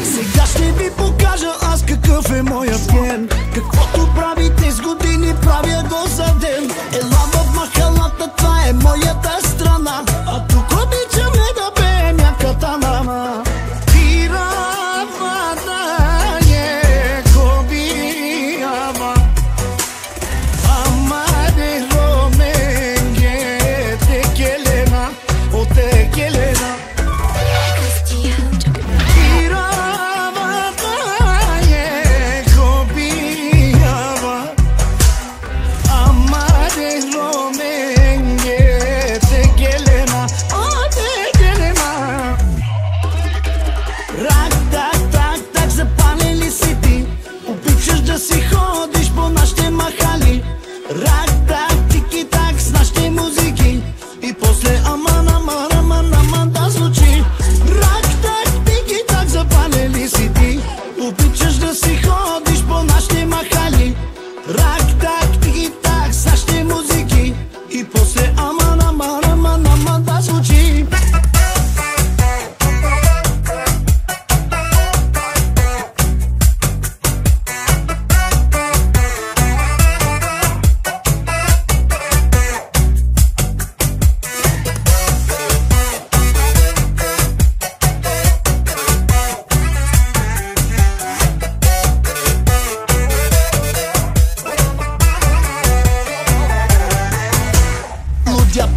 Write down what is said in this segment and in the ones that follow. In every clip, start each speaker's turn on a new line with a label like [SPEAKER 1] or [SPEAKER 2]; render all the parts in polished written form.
[SPEAKER 1] Сега ще ви покажа аз какъв е моят ген. Каквото правите с години, правя го за ден. Ела в махалата, това е моята страна. А тук обичаме да пеем няката мама.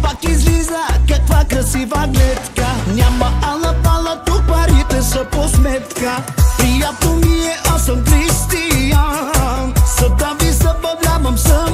[SPEAKER 1] Пак излиза каква красива гледка. Няма ала пала, тук парите са по сметка. Приятно ми е, аз съм християн. Съда ви забавлявам, съм